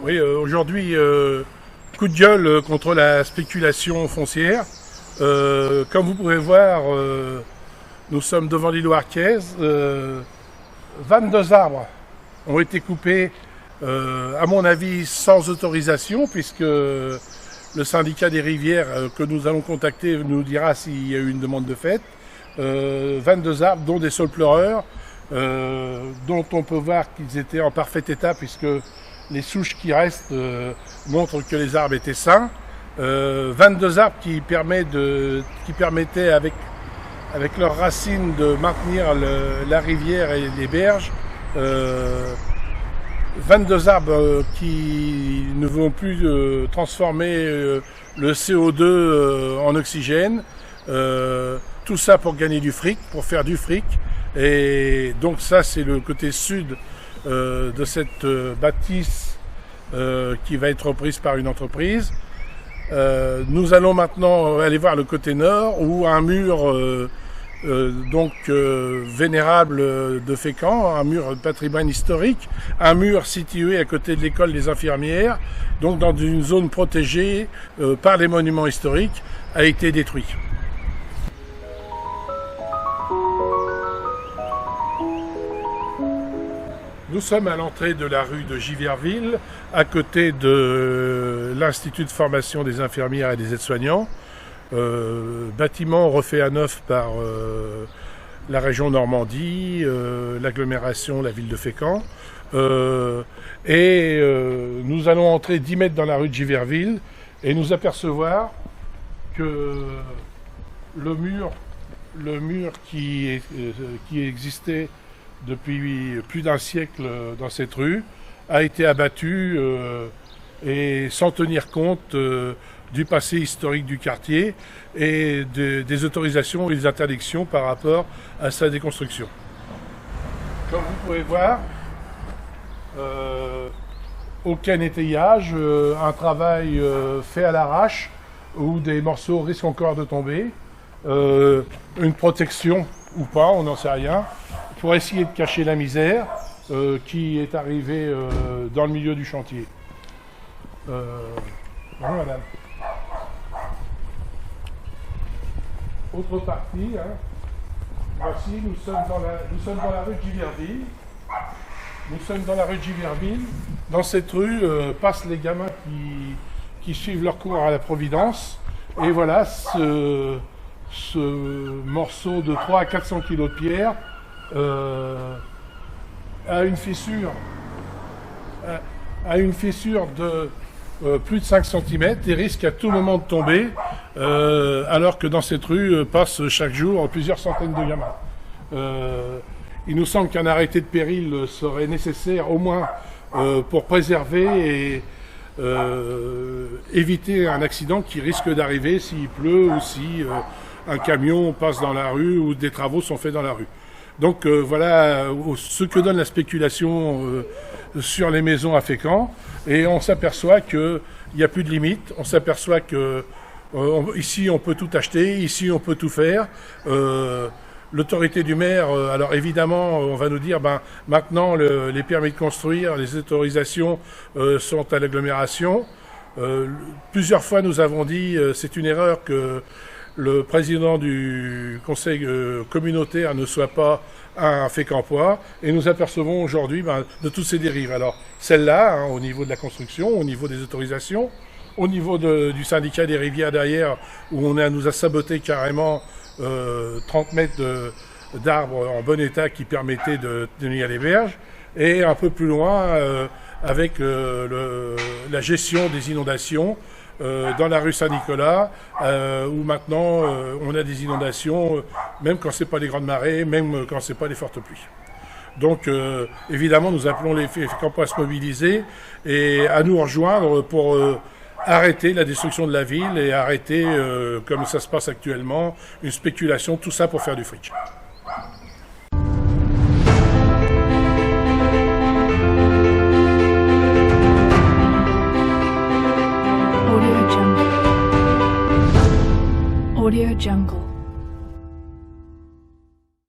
Oui, aujourd'hui, coup de gueule contre la spéculation foncière. Comme vous pouvez voir, nous sommes devant l'îlot Arquez. 22 arbres ont été coupés, à mon avis, sans autorisation, puisque le syndicat des rivières que nous allons contacter nous dira s'il y a eu une demande de fait. 22 arbres, dont des saules pleureurs, dont on peut voir qu'ils étaient en parfait état, puisque les souches qui restent montrent que les arbres étaient sains. 22 arbres qui permettaient avec leurs racines de maintenir la rivière et les berges. 22 arbres qui ne vont plus transformer le CO2 en oxygène. Tout ça pour gagner du fric, pour faire du fric. Et donc ça, c'est le côté sud de cette bâtisse qui va être reprise par une entreprise. Nous allons maintenant aller voir le côté nord, où un mur vénérable de Fécamp, un mur de patrimoine historique, un mur situé à côté de l'école des infirmières, donc dans une zone protégée par les monuments historiques, a été détruit. Nous sommes à l'entrée de la rue de Giverville, à côté de l'Institut de formation des infirmières et des aides-soignants. Bâtiment refait à neuf par la région Normandie, l'agglomération, la ville de Fécamp. Nous allons entrer 10 mètres dans la rue de Giverville et nous apercevoir que le mur qui existait depuis plus d'un siècle dans cette rue a été abattu et sans tenir compte du passé historique du quartier et des autorisations et des interdictions par rapport à sa déconstruction. Comme vous pouvez voir, aucun étayage, un travail fait à l'arrache où des morceaux risquent encore de tomber, une protection ou pas, on n'en sait rien, pour essayer de cacher la misère qui est arrivée dans le milieu du chantier. Bonjour madame. Autre partie, hein. Voici, nous sommes dans la rue de Giverville. Nous sommes dans la rue de Giverville. Dans cette rue passent les gamins qui suivent leur cours à la Providence. Et voilà ce morceau de 300 à 400 kg de pierre a une fissure de plus de 5 cm et risque à tout moment de tomber, alors que dans cette rue passent chaque jour plusieurs centaines de gamins. Il nous semble qu'un arrêté de péril serait nécessaire au moins pour préserver et éviter un accident qui risque d'arriver s'il pleut ou si un camion passe dans la rue ou des travaux sont faits dans la rue. Donc voilà ce que donne la spéculation sur les maisons à Fécamp, et on s'aperçoit qu'il n'y a plus de limite, on s'aperçoit que ici on peut tout acheter, ici on peut tout faire. L'autorité du maire, alors évidemment on va nous dire maintenant les permis de construire, les autorisations sont à l'agglomération. Plusieurs fois nous avons dit c'est une erreur que le président du conseil communautaire ne soit pas un Fécampois, et nous apercevons aujourd'hui de toutes ces dérives. Alors celle-là, au niveau de la construction, au niveau des autorisations, au niveau du syndicat des rivières derrière, où nous a saboté carrément 30 mètres d'arbres en bon état qui permettaient de tenir les berges, et un peu plus loin avec la gestion des inondations, dans la rue Saint-Nicolas, où maintenant on a des inondations, même quand c'est pas les grandes marées, même quand c'est pas les fortes pluies. Donc évidemment nous appelons les Fécampois à se mobiliser et à nous rejoindre pour arrêter la destruction de la ville et arrêter, comme ça se passe actuellement, une spéculation, tout ça pour faire du fric. Audio Jungle.